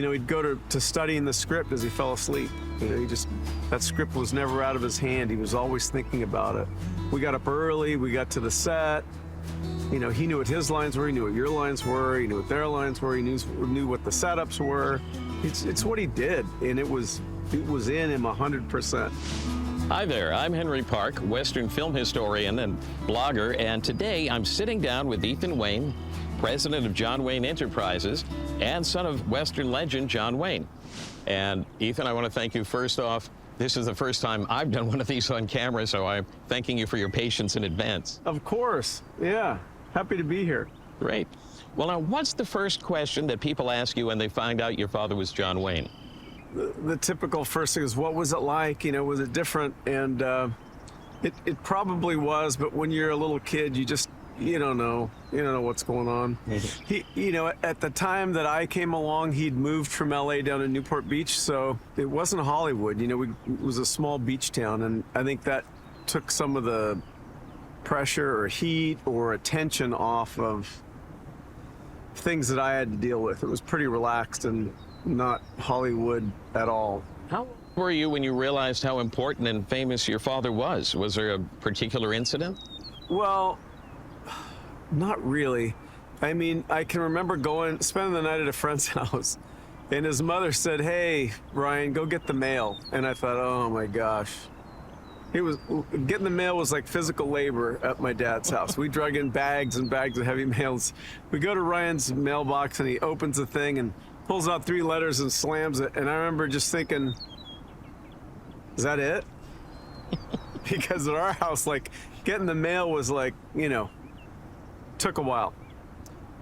he'd go to studying the script as he fell asleep. That script was never out of his hand. He was always thinking about it. We got up early, we got to the set. He knew what his lines were, he knew what your lines were, he knew what their lines were, he knew what the setups were. It's what he did, and it was in him 100%. Hi there, I'm Henry Park, Western film historian and blogger, and today I'm sitting down with Ethan Wayne, president of John Wayne Enterprises and son of Western legend John Wayne. And Ethan, I want to thank you first off. This is the first time I've done one of these on camera, so I'm thanking you for your patience in advance. Of course, yeah. Happy to be here. Great. Well, now, what's the first question that people ask you when they find out your father was John Wayne? The typical first thing is, what was it like? Was it different? And it probably was, but when you're a little kid, you don't know. You don't know what's going on. He, at the time that I came along, he'd moved from LA down to Newport Beach, so it wasn't Hollywood. It was a small beach town, and I think that took some of the pressure or heat or attention off of things that I had to deal with. It was pretty relaxed and not Hollywood at all. How old were you when you realized how important and famous your father was? Was there a particular incident? Well, not really. I can remember spending the night at a friend's house, and his mother said, "Hey, Ryan, go get the mail." And I thought, oh my gosh. Getting the mail was like physical labor at my dad's house. We drug in bags and bags of heavy mails. We go to Ryan's mailbox, and he opens the thing and pulls out 3 letters and slams it. And I remember just thinking, is that it? Because at our house, getting the mail was took a while.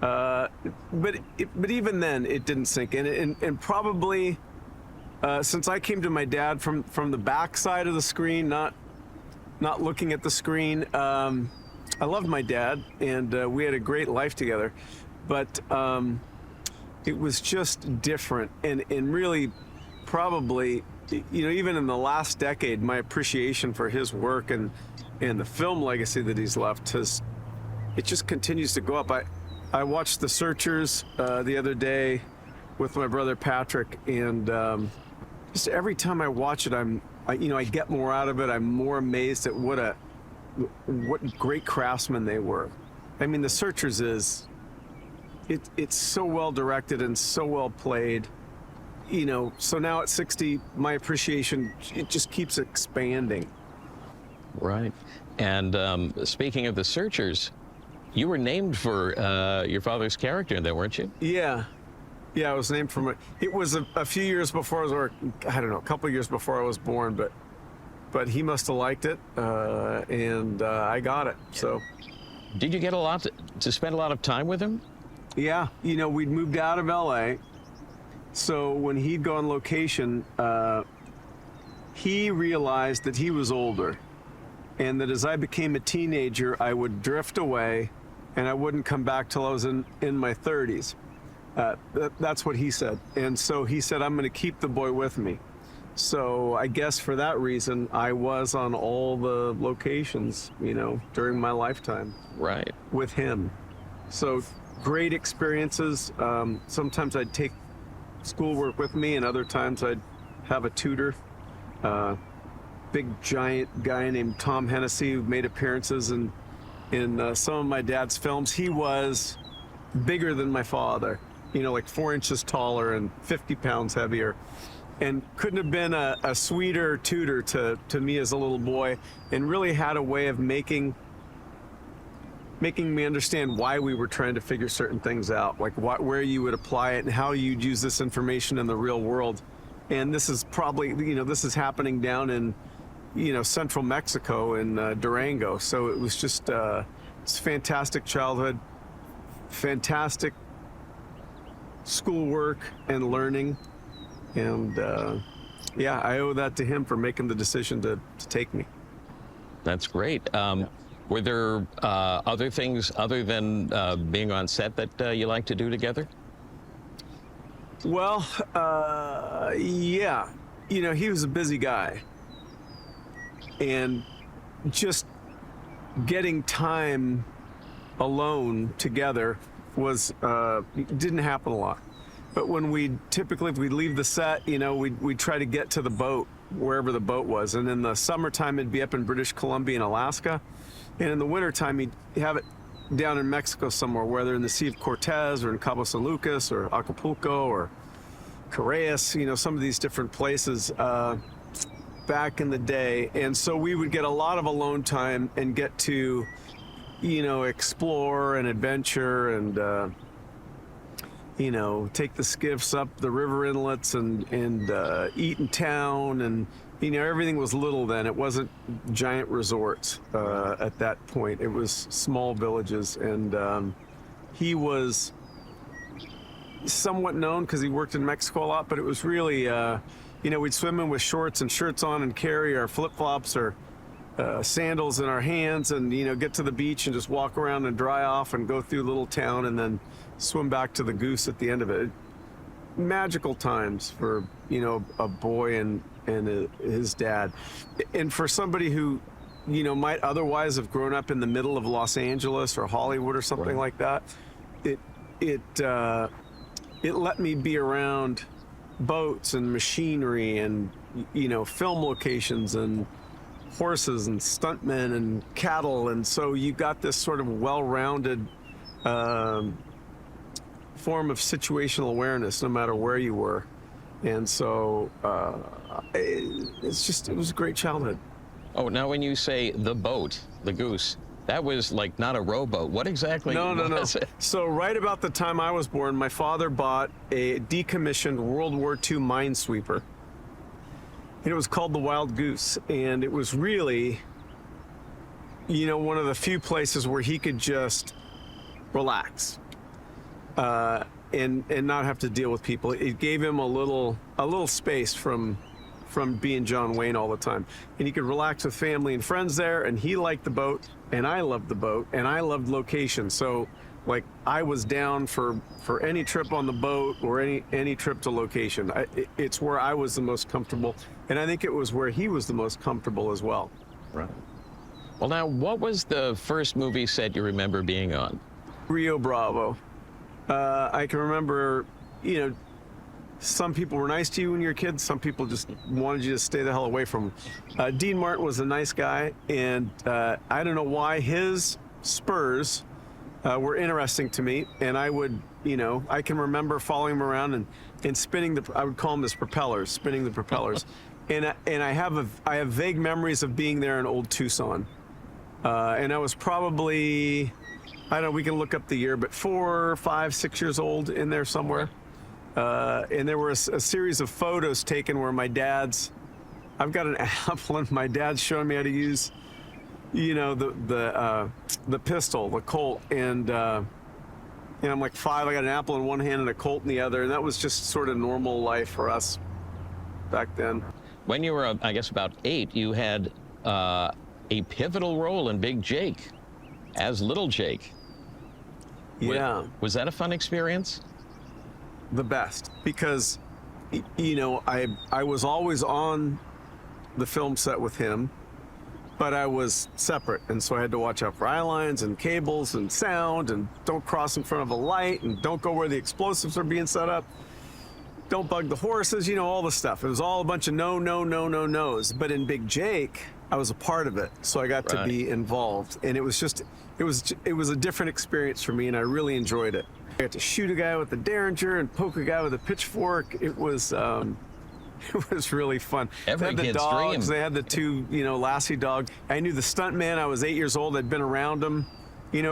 But even then, it didn't sink in. And probably since I came to my dad from the back side of the screen, not looking at the screen, I loved my dad, and we had a great life together. But it was just different, and really probably, even in the last decade, my appreciation for his work and the film legacy that he's left it just continues to go up. I watched The Searchers the other day with my brother Patrick, and just every time I watch it, I get more out of it. I'm more amazed at what great craftsmen they were. The Searchers it's so well directed and so well played. So now at 60, my appreciation, it just keeps expanding. Right. And speaking of The Searchers, you were named for your father's character in there, weren't you? Yeah. Yeah, I was named for it was a few years before a couple years before I was born, but he must have liked it, and I got it, so. Did you get to spend a lot of time with him? Yeah, we'd moved out of LA, so when he'd go on location, he realized that he was older, and that as I became a teenager, I would drift away, and I wouldn't come back till I was in my 30s. That's what he said. And so he said, I'm going to keep the boy with me. So I guess for that reason, I was on all the locations, during my lifetime. Right. With him. So great experiences. Sometimes I'd take schoolwork with me, and other times I'd have a tutor. Big giant guy named Tom Hennessy, who made appearances in some of my dad's films. He was bigger than my father, 4 inches taller and 50 pounds heavier, and couldn't have been a sweeter tutor to me as a little boy, and really had a way of making me understand why we were trying to figure certain things out, where you would apply it and how you'd use this information in the real world. And this is probably, this is happening down in, central Mexico in Durango. So it was just it's a fantastic childhood, fantastic schoolwork and learning. And yeah, I owe that to him for making the decision to take me. That's great. Were there other things other than being on set that you like to do together? Well, yeah. He was a busy guy. And just getting time alone together didn't happen a lot. But when if we leave the set, we'd try to get to the boat, wherever the boat was. And in the summertime, it'd be up in British Columbia and Alaska. And in the wintertime, he'd have it down in Mexico somewhere, whether in the Sea of Cortez or in Cabo San Lucas or Acapulco or Corrales, some of these different places back in the day. And so we would get a lot of alone time and get to, explore and adventure and, take the skiffs up the river inlets and eat in town. And, everything was little then. It wasn't giant resorts at that point. It was small villages. And he was somewhat known because he worked in Mexico a lot, but it was really, we'd swim in with shorts and shirts on and carry our flip-flops or sandals in our hands and, get to the beach and just walk around and dry off and go through a little town and then swim back to the Goose at the end of it. Magical times for, a boy and his dad. And for somebody who, might otherwise have grown up in the middle of Los Angeles or Hollywood or something like that, it let me be around boats and machinery and, film locations and horses and stuntmen and cattle. And so you got this sort of well-rounded form of situational awareness no matter where you were. And so it was a great childhood. Oh, now when you say the boat, the Goose, that was like not a rowboat. What exactly was it? So right about the time I was born, my father bought a decommissioned World War II minesweeper. And it was called the Wild Goose. And it was really, one of the few places where he could just relax. And not have to deal with people. It gave him a little space from being John Wayne all the time. And he could relax with family and friends there, and he liked the boat, and I loved the boat, and I loved location. So like I was down for any trip on the boat or any trip to location. It's where I was the most comfortable, and I think it was where he was the most comfortable as well. Right. Well, now, what was the first movie set you remember being on? Rio Bravo. I can remember, some people were nice to you when you were a kid. Some people just wanted you to stay the hell away from them. Dean Martin was a nice guy, and I don't know why his spurs were interesting to me. And I would, I can remember following him around and spinning I would call them his propellers, spinning the propellers. And I have vague memories of being there in old Tucson. And I was probably, I don't know, we can look up the year, but 4, 5, 6 years old in there somewhere. And there were a series of photos taken where I've got an apple and my dad's showing me how to use, the pistol, the Colt. And, I'm like 5, I got an apple in one hand and a Colt in the other. And that was just sort of normal life for us back then. When you were, I guess, about 8, you had a pivotal role in Big Jake as Little Jake. Yeah. Was that a fun experience? The best, because, I was always on the film set with him, but I was separate. And so I had to watch out for eye lines and cables and sound and don't cross in front of a light and don't go where the explosives are being set up. Don't bug the horses, all the stuff. It was all a bunch of no's. But in Big Jake, I was a part of it. So I got to be involved. And it was a different experience for me, and I really enjoyed it. I got to shoot a guy with a Derringer and poke a guy with a pitchfork. It was really fun. Every they had the kid's dogs. dream. They had the 2, Lassie dogs. I knew the stuntman. I was 8 years old. I'd been around him,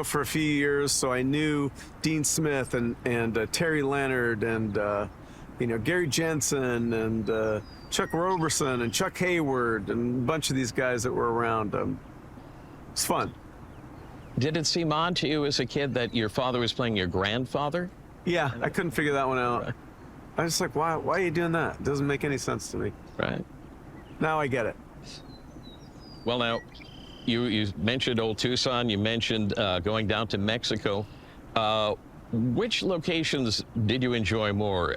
for a few years. So I knew Dean Smith and Terry Leonard and, Gary Jensen and Chuck Roberson and Chuck Hayward and a bunch of these guys that were around. It's fun. Did it seem odd to you as a kid that your father was playing your grandfather? Yeah, I couldn't figure that one out. Right. I was just like, why are you doing that? It doesn't make any sense to me. Right. Now I get it. Well, now, you mentioned old Tucson. You mentioned going down to Mexico. Which locations did you enjoy more,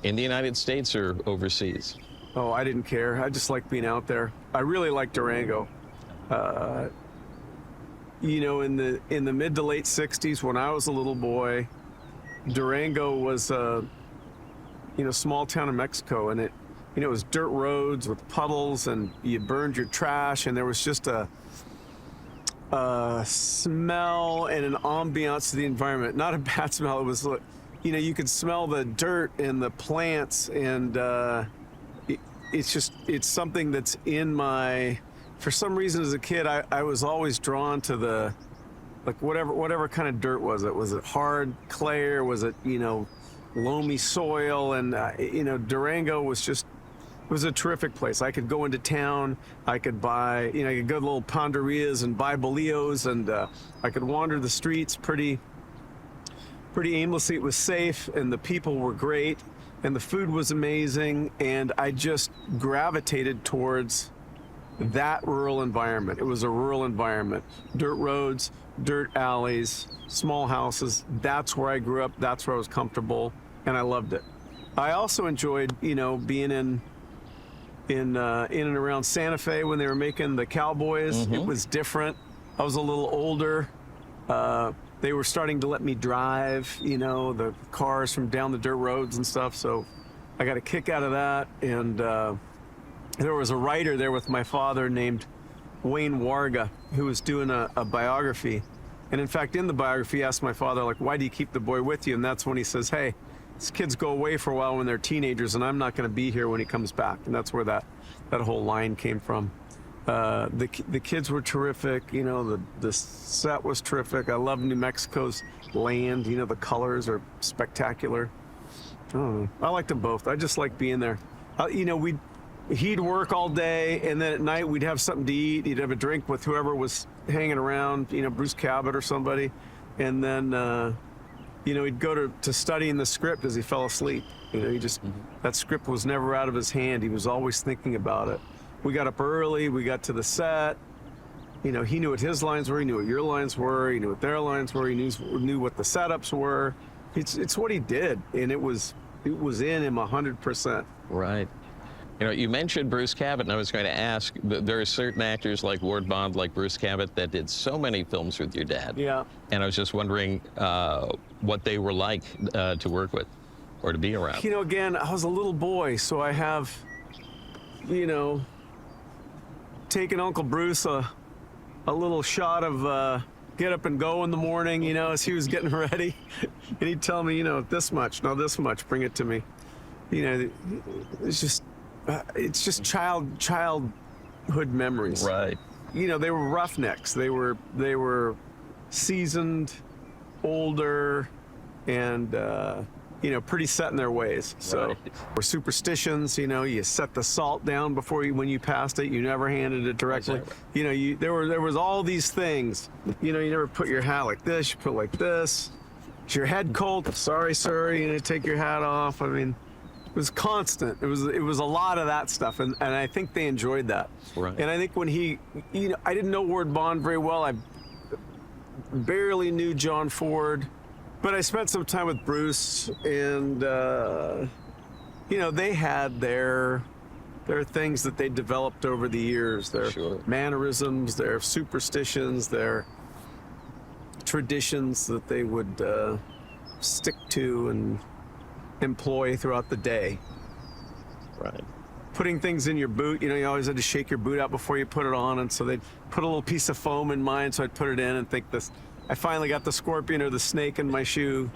in the United States or overseas? Oh, I didn't care. I just liked being out there. I really liked Durango. In the mid to late 60s, when I was a little boy, Durango was small town in Mexico, and it was dirt roads with puddles, and you burned your trash, and there was just a smell and an ambiance to the environment. Not a bad smell. It was, you could smell the dirt and the plants, and it's something that's in my. For some reason, as a kid, I was always drawn to the, whatever kind of dirt was it? Was it hard clay, or was it loamy soil? And Durango was just. It was a terrific place. I could go into town. I could buy, I could go to little panderias and buy bolillos, and I could wander the streets pretty aimlessly. It was safe, and the people were great, and the food was amazing, and I just gravitated towards that rural environment. It was a rural environment. Dirt roads, dirt alleys, small houses. That's where I grew up. That's where I was comfortable, and I loved it. I also enjoyed, being in and around Santa Fe when they were making the Cowboys. It was different. I was a little older. They were starting to let me drive, the cars from down the dirt roads and stuff. So I got a kick out of that. And there was a writer there with my father named Wayne Warga, who was doing a biography. And in fact, in the biography, he asked my father, why do you keep the boy with you? And that's when he says, hey, these kids go away for a while when they're teenagers, and I'm not going to be here when he comes back. And that's where that whole line came from. The kids were terrific. The set was terrific. I love New Mexico's land. The colors are spectacular. I don't know. I liked them both. I just like being there. He'd work all day, and then at night we'd have something to eat. He'd have a drink with whoever was hanging around, Bruce Cabot or somebody, and then he'd go to studying the script as he fell asleep. That script was never out of his hand. He was always thinking about it. We got up early. We got to the set. He knew what his lines were. He knew what your lines were. He knew what their lines were. He knew what the setups were. It's what he did, and it was in him 100%. Right. You mentioned Bruce Cabot, and I was going to ask, there are certain actors like Ward Bond, like Bruce Cabot, that did so many films with your dad. Yeah. And I was just wondering what they were like to work with or to be around. Again, I was a little boy, so I have, taken Uncle Bruce a little shot of get up and go in the morning, as he was getting ready. And he'd tell me, this much, bring it to me. It's just childhood memories. Right. They were roughnecks. They were seasoned, older, and pretty set in their ways. So Right. We're superstitions. You set the salt down before when you passed it. You never handed it directly. Exactly. There was all these things. You never put your hat like this. You put it like this. Is your head cold? Sorry, sir. Take your hat off. I mean. It was constant. It was a lot of that stuff, and I think they enjoyed that. Right. And I think when I didn't know Ward Bond very well. I barely knew John Ford, but I spent some time with Bruce, and they had their things that they developed over the years. Their mannerisms, their superstitions, their traditions that they would stick to and employ throughout the day. Right. Putting things in your boot, you always had to shake your boot out before you put it on, and so they'd put a little piece of foam in mine, so I'd put it in and think I finally got the scorpion or the snake in my shoe.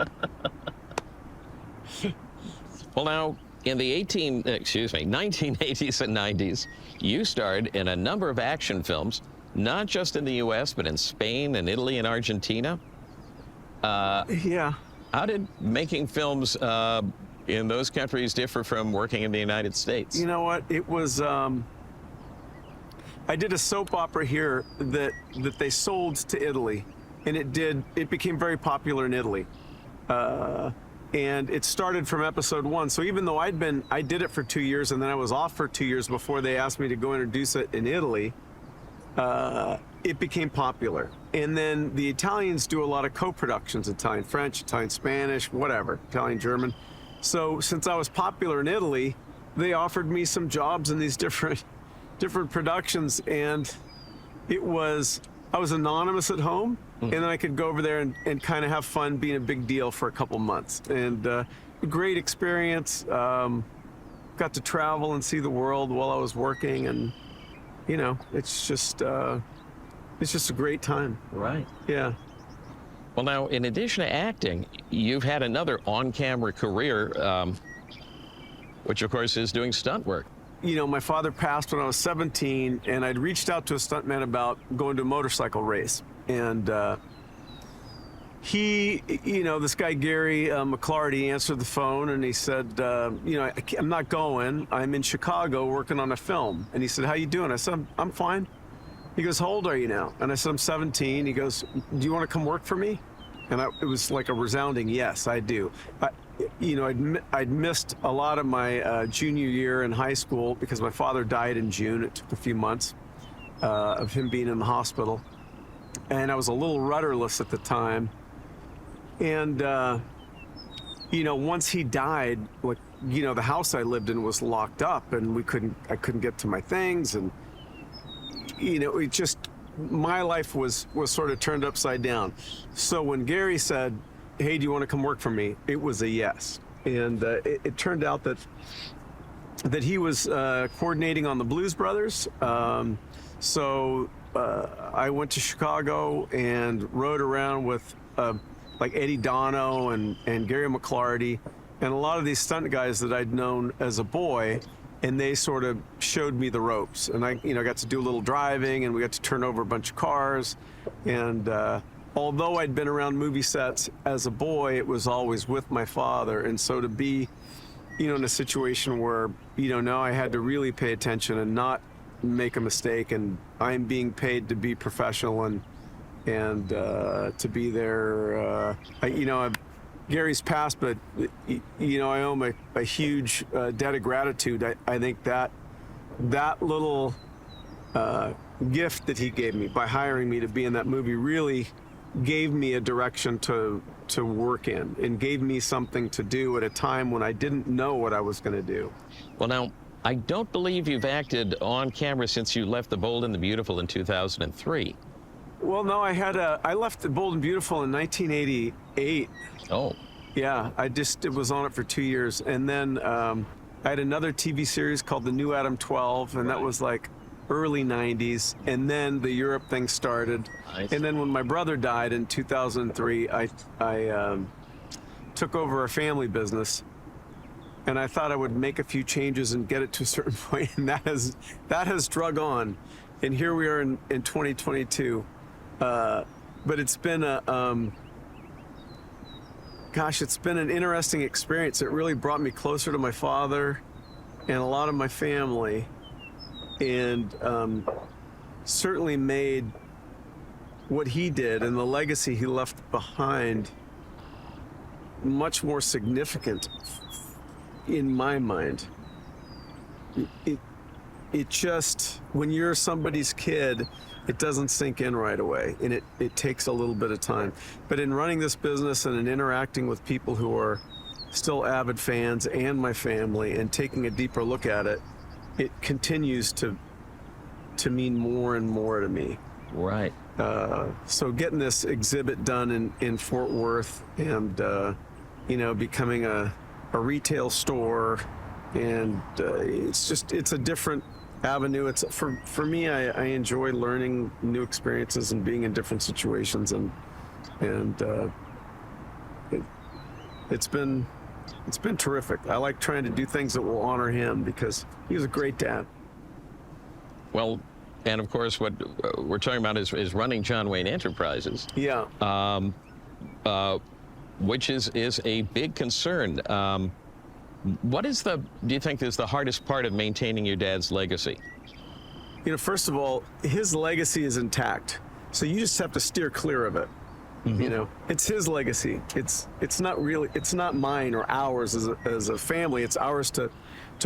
Well, now, in the 1980s and 90s, you starred in a number of action films, not just in the U.S., but in Spain and Italy and Argentina. Yeah. How did making films in those countries differ from working in the United States? You know what? It was, I did a soap opera here that they sold to Italy, and it became very popular in Italy. And it started from episode 1. So even though I did it for 2 years, and then I was off for 2 years before they asked me to go introduce it in Italy, it became popular. And then the Italians do a lot of co-productions, Italian French, Italian Spanish, whatever, Italian German. So since I was popular in Italy, they offered me some jobs in these different productions, and I was anonymous at home, and then I could go over there and kind of have fun being a big deal for a couple months. And great experience. Got to travel and see the world while I was working, and you know, it's just a great time. Right. Yeah. Well, now, in addition to acting, you've had another on-camera career, which, of course, is doing stunt work. You know, my father passed when I was 17, and I'd reached out to a stuntman about going to a motorcycle race. And he, you know, this guy, Gary McClarty, answered the phone, and he said, you know, I'm not going. I'm in Chicago working on a film. And he said, how you doing? I said, I'm fine. He goes, how old are you now? And I said, I'm 17. He goes, do you want to come work for me? And it was like a resounding yes, I do. You know, I'd missed a lot of my junior year in high school because my father died in June. It took a few months of him being in the hospital. And I was a little rudderless at the time. And, you know, once he died, like, you know, the house I lived in was locked up, and I couldn't get to my things. And, you know, it just, my life was sort of turned upside down. So when Gary said, hey, do you want to come work for me? It was a yes. And it turned out that he was coordinating on the Blues Brothers. So I went to Chicago and rode around with like Eddie Dono and Gary McClarty and a lot of these stunt guys that I'd known as a boy. And they sort of showed me the ropes, and I, you know, got to do a little driving, and we got to turn over a bunch of cars. And although I'd been around movie sets as a boy, it was always with my father. And so to be, you know, in a situation where, you know, now I had to really pay attention and not make a mistake, and I'm being paid to be professional and to be there. You know, Gary's passed, but, you know, I owe him a huge debt of gratitude. I think that little gift that he gave me by hiring me to be in that movie really gave me a direction to work in, and gave me something to do at a time when I didn't know what I was going to do. Well, now, I don't believe you've acted on camera since you left The Bold and the Beautiful in 2003. Well, no, I left The Bold and Beautiful in 1988. Oh. Yeah, it was on it for 2 years. And then I had another TV series called The New Adam 12, and that was like early 90s. And then the Europe thing started. Nice. And then when my brother died in 2003, I took over a family business. And I thought I would make a few changes and get it to a certain point, and that has drug on. And here we are in 2022. But it's been it's been an interesting experience. It really brought me closer to my father and a lot of my family, and certainly made what he did and the legacy he left behind much more significant in my mind. It just, when you're somebody's kid, it doesn't sink in right away, and it takes a little bit of time. But in running this business and in interacting with people who are still avid fans and my family, and taking a deeper look at it, it continues to mean more and more to me. Right. So getting this exhibit done in Fort Worth, and you know, becoming a retail store, and it's a different avenue. It's for me, I enjoy learning new experiences and being in different situations, and it's been terrific. I like trying to do things that will honor him, because he was a great dad. Well, and of course, what we're talking about is running John Wayne Enterprises. Yeah. Which is a big concern. What do you think is the hardest part of maintaining your dad's legacy? You know, first of all, his legacy is intact, so you just have to steer clear of it. Mm-hmm. You know, it's his legacy. It's not mine or ours as a family. It's ours to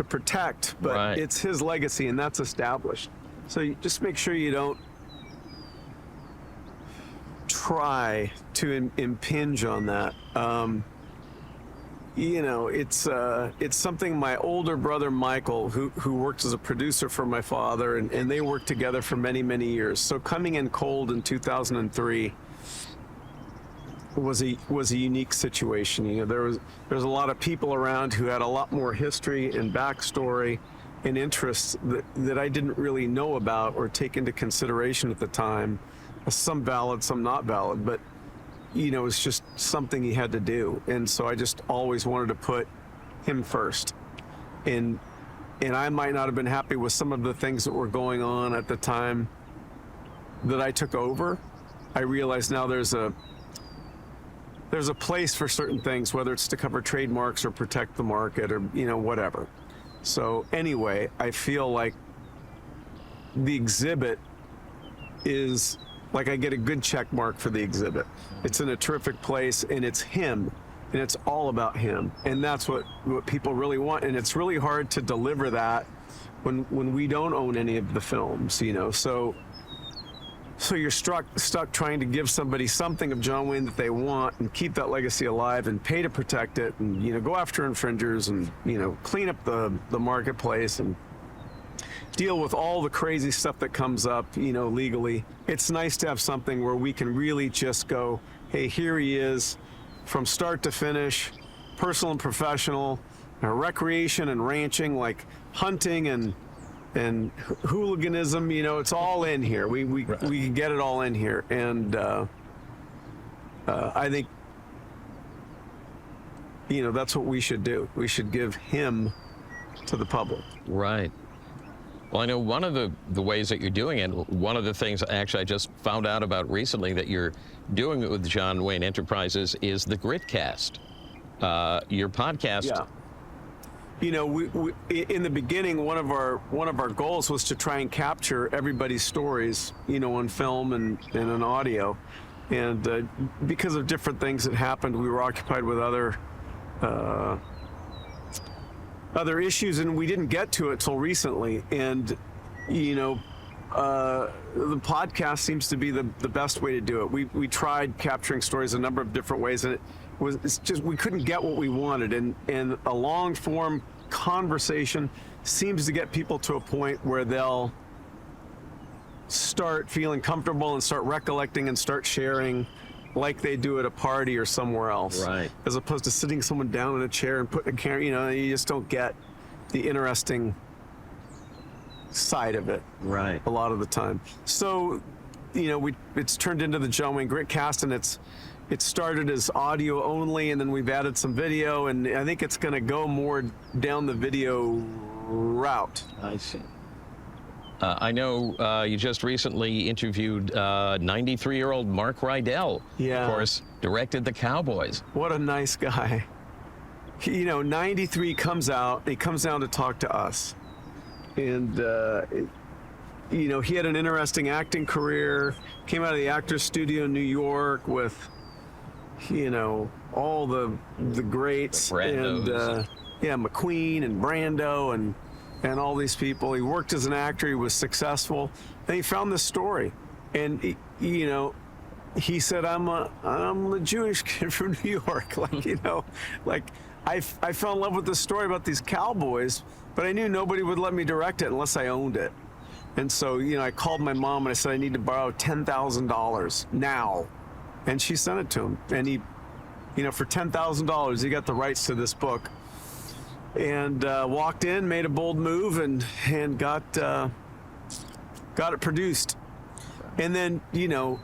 protect, but right. It's his legacy, and that's established. So you just make sure you don't try to impinge on that. You know, it's something my older brother Michael, who worked as a producer for my father, and they worked together for many, many years. So coming in cold in 2003, was a unique situation. You know, there's a lot of people around who had a lot more history and backstory and interests that I didn't really know about or take into consideration at the time. Some valid, some not valid, but you know, it's just something he had to do. And so I just always wanted to put him first. And I might not have been happy with some of the things that were going on at the time that I took over. I realize now there's a place for certain things, whether it's to cover trademarks or protect the market or, you know, whatever. So anyway, I feel like the exhibit is like I get a good check mark for the exhibit. It's in a terrific place, and it's him, and it's all about him. And that's what people really want. And it's really hard to deliver that when we don't own any of the films, you know. So you're stuck trying to give somebody something of John Wayne that they want and keep that legacy alive and pay to protect it, and, you know, go after infringers and, you know, clean up the marketplace and deal with all the crazy stuff that comes up, you know, legally. It's nice to have something where we can really just go, hey, here he is from start to finish, personal and professional, recreation and ranching, like hunting and hooliganism, you know, it's all in here. We can get it all in here. And I think, you know, that's what we should do. We should give him to the public. Right. Well, I know one of the ways that you're doing it, one of the things actually I just found out about recently that you're doing with John Wayne Enterprises is the Gritcast, your podcast. Yeah. You know, we in the beginning, one of our goals was to try and capture everybody's stories, you know, on film and on audio. And because of different things that happened, we were occupied with other issues, and we didn't get to it till recently. And, you know, the podcast seems to be the best way to do it. We tried capturing stories a number of different ways, and it's just we couldn't get what we wanted. And a long form conversation seems to get people to a point where they'll start feeling comfortable and start recollecting and start sharing like they do at a party or somewhere else. Right. As opposed to sitting someone down in a chair and putting a camera, you know, you just don't get the interesting side of it. Right. A lot of the time. So, you know, it's turned into the John Wayne Gritcast, and it started as audio only, and then we've added some video, and I think it's going to go more down the video route. I see. I know you just recently interviewed 93-year-old Mark Rydell. Yeah. Of course, directed The Cowboys. What a nice guy. You know, 93 comes out, he comes down to talk to us. And, you know, he had an interesting acting career, came out of the Actors Studio in New York with, you know, all the greats. The Brandos. And, yeah, McQueen and Brando and all these people. He worked as an actor, he was successful, and he found this story. And, you know, he said, I'm a Jewish kid from New York. Like, you know, like I fell in love with this story about these cowboys, but I knew nobody would let me direct it unless I owned it. And so, you know, I called my mom and I said, I need to borrow $10,000 now. And she sent it to him. And he, you know, for $10,000, he got the rights to this book. And walked in, made a bold move, and got it produced. And then, you know,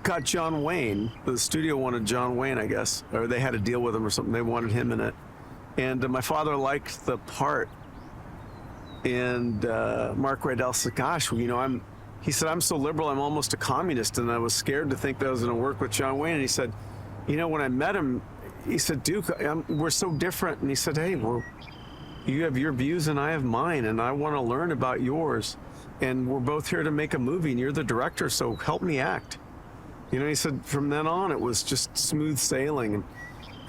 got John Wayne. The studio wanted John Wayne, I guess, or they had a deal with him or something. They wanted him in it. And my father liked the part. And Mark Rydell said, gosh, you know, he said, I'm so liberal, I'm almost a communist. And I was scared to think that I was going to work with John Wayne. And he said, you know, when I met him, he said, Duke, we're so different. And he said, hey, you have your views and I have mine, and I want to learn about yours. And we're both here to make a movie, and you're the director, so help me act. You know, he said, from then on, it was just smooth sailing.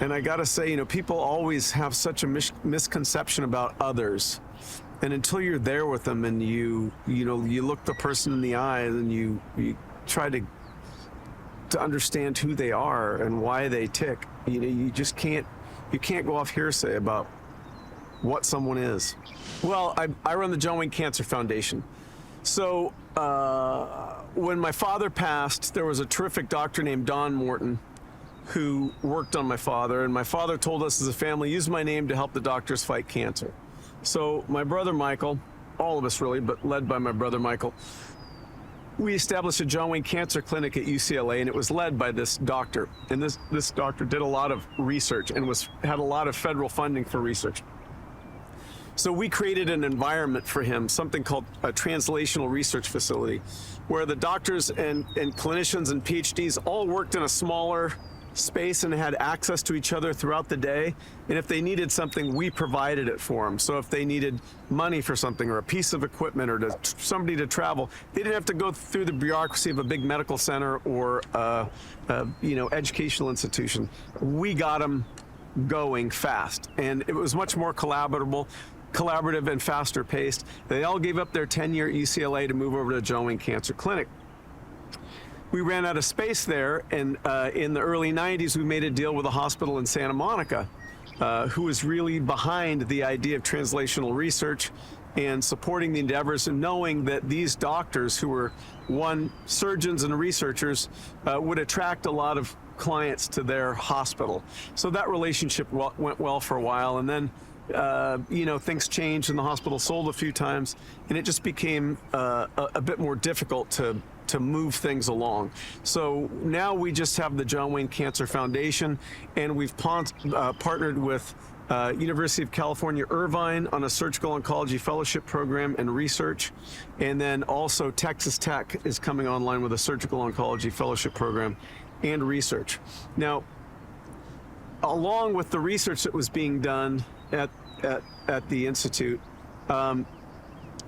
And I got to say, you know, people always have such a misconception about others. And until you're there with them and you look the person in the eye and you try to understand who they are and why they tick, you know, you can't go off hearsay about what someone is. Well, I run the John Wayne Cancer Foundation. So when my father passed, there was a terrific doctor named Don Morton who worked on my father, and my father told us as a family, use my name to help the doctors fight cancer. So my brother Michael, all of us really, but led by my brother Michael, we established a John Wayne Cancer Clinic at UCLA, and it was led by this doctor. And this doctor did a lot of research and had a lot of federal funding for research. So we created an environment for him, something called a translational research facility, where the doctors and clinicians and PhDs all worked in a smaller space and had access to each other throughout the day. And if they needed something, we provided it for them. So if they needed money for something or a piece of equipment or somebody to travel, they didn't have to go through the bureaucracy of a big medical center or educational institution. We got them going fast, and it was much more collaborative and faster paced. They all gave up their tenure at UCLA to move over to John Wayne Cancer Clinic. We ran out of space there, and in the early 90s, we made a deal with a hospital in Santa Monica, who was really behind the idea of translational research and supporting the endeavors, and knowing that these doctors, who were surgeons and researchers, would attract a lot of clients to their hospital. So that relationship went well for a while, and then things changed, and the hospital sold a few times, and it just became a bit more difficult to move things along. So now we just have the John Wayne Cancer Foundation, and we've partnered with University of California, Irvine on a surgical oncology fellowship program and research. And then also Texas Tech is coming online with a surgical oncology fellowship program and research. Now, along with the research that was being done at the Institute,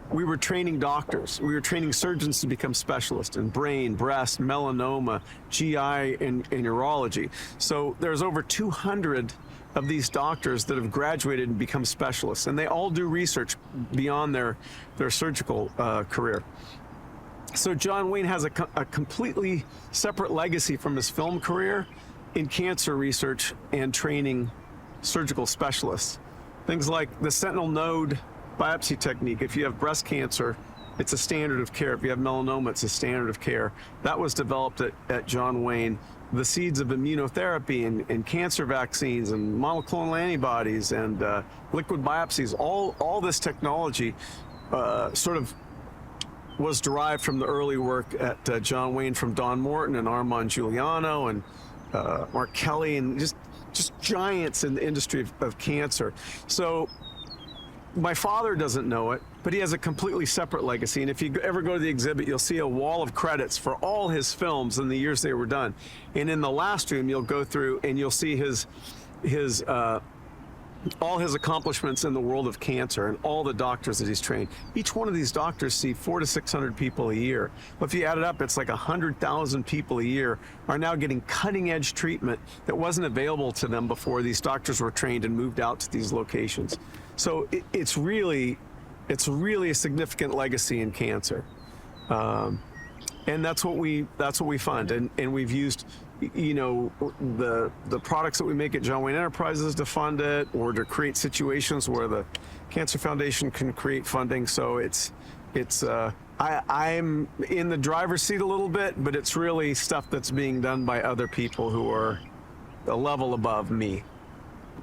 we were training doctors. We were training surgeons to become specialists in brain, breast, melanoma, GI, and urology. So there's over 200 of these doctors that have graduated and become specialists, and they all do research beyond their surgical career. So John Wayne has a completely separate legacy from his film career in cancer research and training surgical specialists. Things like the sentinel node biopsy technique. If you have breast cancer, it's a standard of care. If you have melanoma, it's a standard of care. That was developed at John Wayne. The seeds of immunotherapy and cancer vaccines and monoclonal antibodies and liquid biopsies, all this technology sort of was derived from the early work at John Wayne from Don Morton and Armand Giuliano and Mark Kelly, and just giants in the industry of cancer. So my father doesn't know it, but he has a completely separate legacy. And if you ever go to the exhibit, you'll see a wall of credits for all his films in the years they were done. And in the last room, you'll go through and you'll see all his accomplishments in the world of cancer and all the doctors that he's trained. Each one of these doctors see 400 to 600 people a year. But if you add it up, it's like 100,000 people a year are now getting cutting-edge treatment that wasn't available to them before these doctors were trained and moved out to these locations. So it's really a significant legacy in cancer, and that's what we fund, and we've used the products that we make at John Wayne Enterprises to fund it, or to create situations where the Cancer Foundation can create funding. So I'm in the driver's seat a little bit, but it's really stuff that's being done by other people who are a level above me.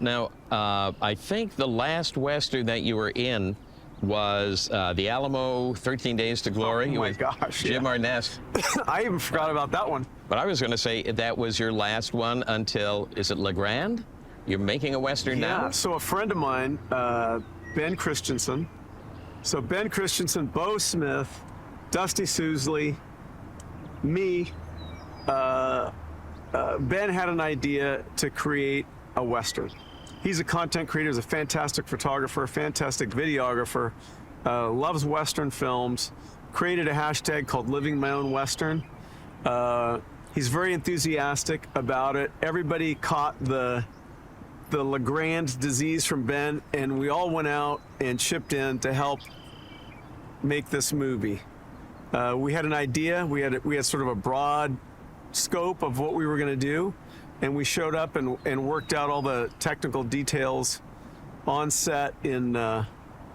Now, I think the last Western that you were in was The Alamo, 13 Days to Glory. Oh my gosh, Jim yeah. Arness. I even forgot about that one. But I was going to say that was your last one until, is it LeGrand? You're making a Western now? Yeah, so a friend of mine, Ben Christensen. So Ben Christensen, Bo Smith, Dusty Sousley, me. Ben had an idea to create a Western. He's a content creator, he's a fantastic photographer, fantastic videographer, loves Western films, created a hashtag called Living My Own Western. He's very enthusiastic about it. Everybody caught the LeGrand disease from Ben, and we all went out and chipped in to help make this movie. We had an idea, we had sort of a broad scope of what we were gonna do, and we showed up and worked out all the technical details on set in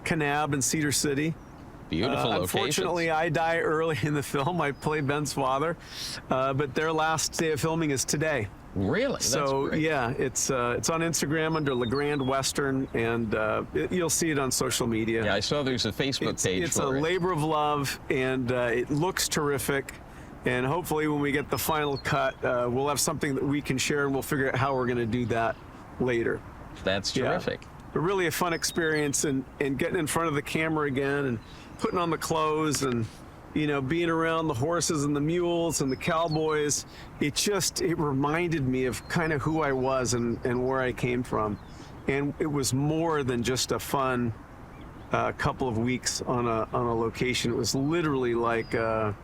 Kanab and Cedar City. Beautiful locations. Unfortunately, I die early in the film. I play Ben's father, but their last day of filming is today. Really? That's So great. yeah, it's on Instagram under LeGrand Western, and you'll see it on social media. Yeah, I saw there's a Facebook page It's a for it. labor of love, and it looks terrific. And hopefully, when we get the final cut, we'll have something that we can share, and we'll figure out how we're going to do that later. That's Yeah. terrific. But really a fun experience, and getting in front of the camera again, and putting on the clothes, and being around the horses and the mules and the cowboys. It reminded me of kind of who I was and where I came from. And it was more than just a fun couple of weeks on a location. It was literally like I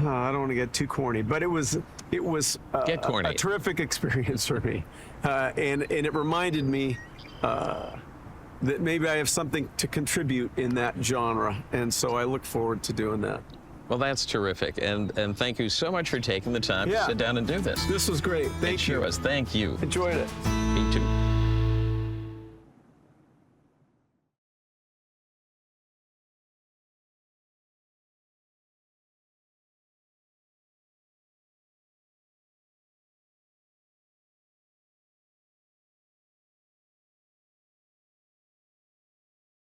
don't want to get too corny, but it was Get corny. a terrific experience for me, and it reminded me that maybe I have something to contribute in that genre, and so I look forward to doing that. Well, that's terrific. And thank you so much for taking the time to Yeah. sit down and do this. This was great. It Thank sure you. was. Thank you. Enjoyed it. Me too.